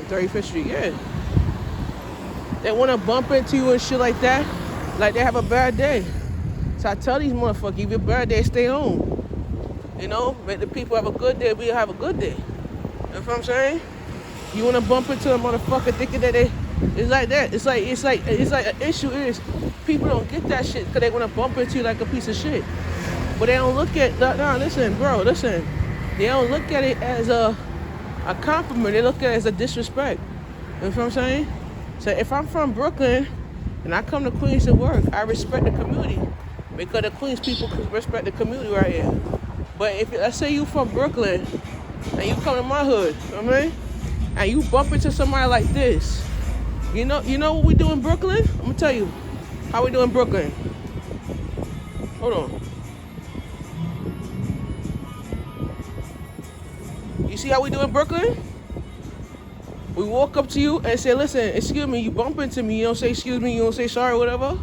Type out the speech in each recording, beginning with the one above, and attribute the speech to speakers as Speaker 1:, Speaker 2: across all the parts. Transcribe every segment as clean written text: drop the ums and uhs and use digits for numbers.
Speaker 1: 35th Street, yeah. They want to bump into you and shit like that, like they have a bad day. So I tell these motherfuckers, if your bad day, stay home. You know, make the people have a good day, we have a good day. You know what I'm saying? You want to bump into a motherfucker thinking that it's like that. It's like an issue is people don't get that shit because they want to bump into you like a piece of shit. But they don't look at, no, listen, bro, listen. They don't look at it as a compliment. They look at it as a disrespect. You know what I'm saying? So if I'm from Brooklyn and I come to Queens to work, I respect the community because the Queens people respect the community right here. But if let's say you from Brooklyn and you come to my hood, you know what I mean? And you bump into somebody like this, you know what we do in Brooklyn? I'm gonna tell you how we do in Brooklyn. Hold on. You see how we do in Brooklyn? We walk up to you and say, listen, excuse me, you bump into me, you don't say excuse me, you don't say sorry, whatever.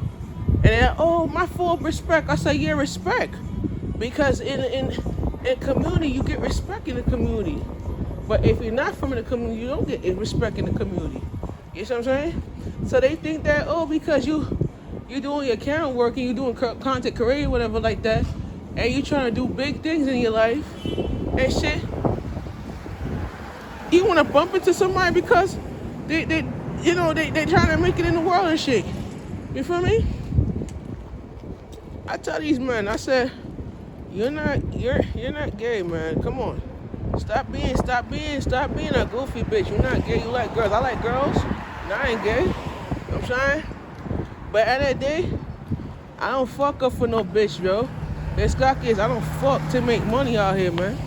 Speaker 1: And then, oh, my full respect. I say, yeah, respect. Because in community, you get respect in the community. But if you're not from the community, you don't get respect in the community. You see what I'm saying? So they think that, oh, because you doing your camera work and you doing content creating, whatever like that, and you trying to do big things in your life and shit, you want to bump into somebody because they trying to make it in the world and shit. You feel me? I tell these men, I said, you're not gay, man. Come on. Stop being a goofy bitch. You're not gay. You like girls. I like girls. No, I ain't gay. You know what I'm saying? But at that day, I don't fuck up for no bitch, bro. The stock is I don't fuck to make money out here, man.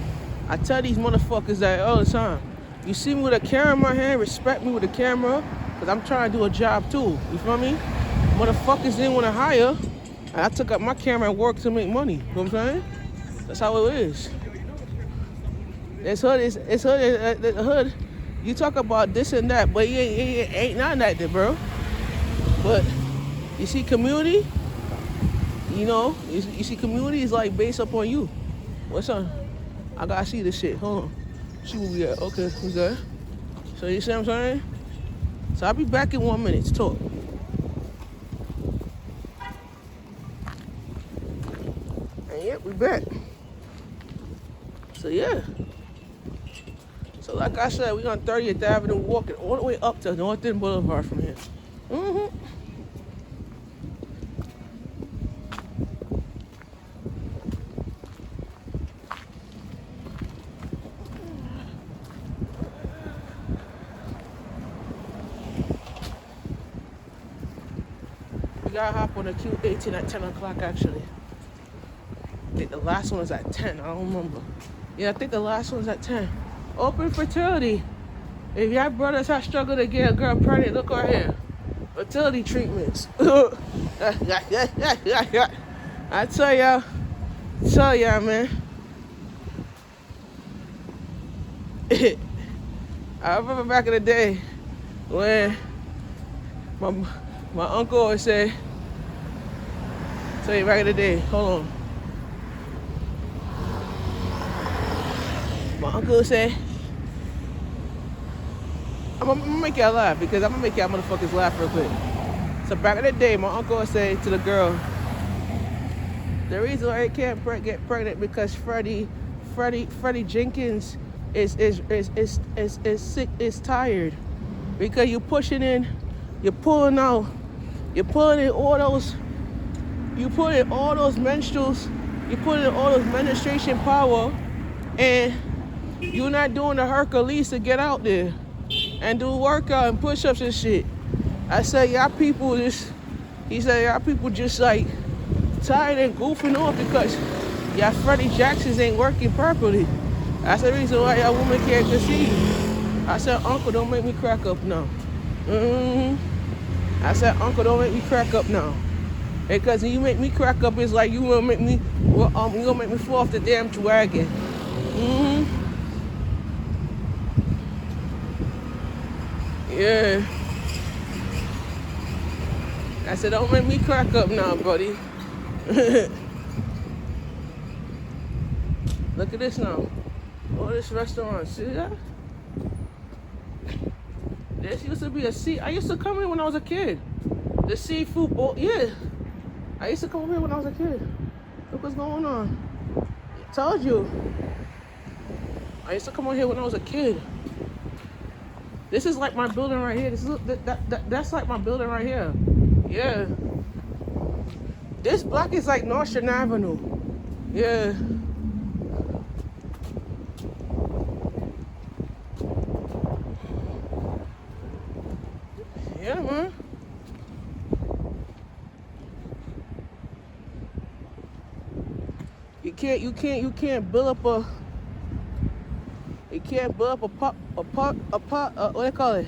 Speaker 1: I tell these motherfuckers that all the time. You see me with a camera in my hand, respect me with a camera, because I'm trying to do a job too. You feel me? Motherfuckers didn't want to hire, and I took up my camera and worked to make money. You know what I'm saying? That's how it is. It's hood. You talk about this and that, but it ain't none of that, bro. But you see community, you see community is like based up on you. What's up? I gotta see this shit. Hold on. See where we at. Okay, we good. So you see what I'm saying? So I'll be back in 1 minute to talk. And yeah, we back. So yeah. So like I said, we on 30th Avenue walking all the way up to North End Boulevard from here. We gotta hop on the Q18 at 10 o'clock actually. I think the last one was at 10, I don't remember. Yeah, I think the last one's at 10. Open fertility. If y'all brothers have struggled to get a girl pregnant, look right here. Fertility treatments. I tell y'all, man. I remember back in the day when my uncle always say, tell you back in the day, hold on. My uncle would say, I'm gonna make y'all laugh because I'm gonna make y'all motherfuckers laugh real quick. So back in the day, my uncle would say to the girl, the reason why I can't get pregnant because Freddie Jenkins is sick, is tired. Because you're pushing in, you're pulling in all those menstruals, you're putting in all those menstruation power, and you're not doing the Hercules to get out there and do workout and push-ups and shit. I said, y'all people just like tired and goofing off because y'all Freddie Jacksons ain't working properly. That's the reason why y'all women can't conceive. I said, Uncle, don't make me crack up now. I said, Uncle, don't make me crack up now. Because when you make me crack up, it's like you gonna make me fall off the damn wagon. Yeah. I said, don't make me crack up now, buddy. Look at this now. All this restaurant, see that? This used to be a sea. I used to come here when I was a kid. The seafood boat, yeah. I used to come here when I was a kid. Look what's going on. I told you. I used to come on here when I was a kid. This is like my building right here. This is that's like my building right here. Yeah. This block is like Nostrand Avenue. Yeah. Yeah, man. You can't build up a what do you call it?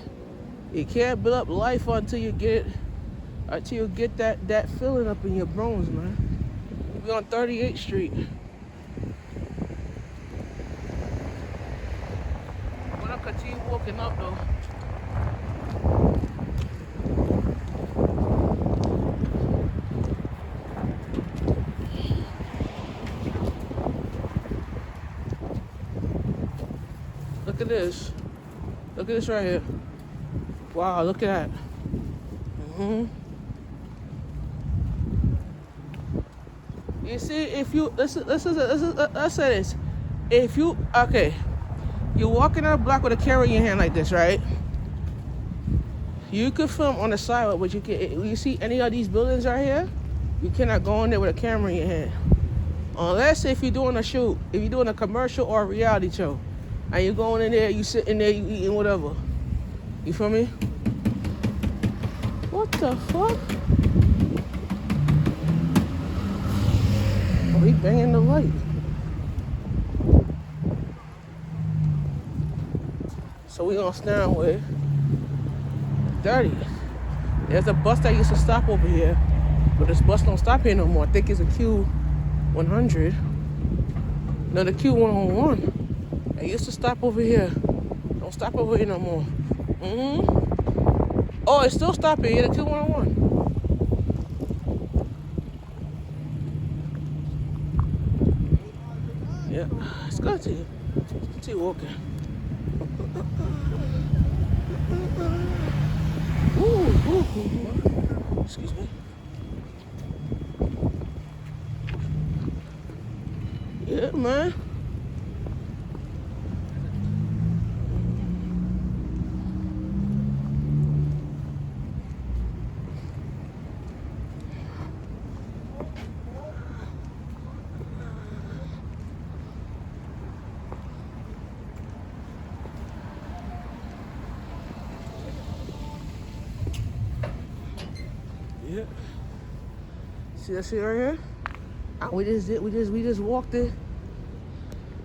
Speaker 1: You can't build up life until you get that feeling up in your bones, man. We on 38th Street. We're gonna continue walking up though. Look at this. Look at this right here. Wow, look at that. You see, if you let's say this. If you you're walking on a block with a camera in your hand like this, right? You could film on the sidewalk, but you see any of these buildings right here, you cannot go in there with a camera in your hand. Unless if you're doing a shoot, if you're doing a commercial or a reality show, and you're going in there, you sitting there, you eating whatever. You feel me? What the fuck? Oh, he banging the light. So we gonna stand with 30. There's a bus that used to stop over here, but this bus don't stop here no more. I think it's a Q100. No, the Q101. It used to stop over here. Don't stop over here no more. Oh, it's still stopping here, the Q101. Yeah, it's good to you. See you walking. Ooh. Excuse me. Yeah, man. Yeah. See that shit right here? We just walked it.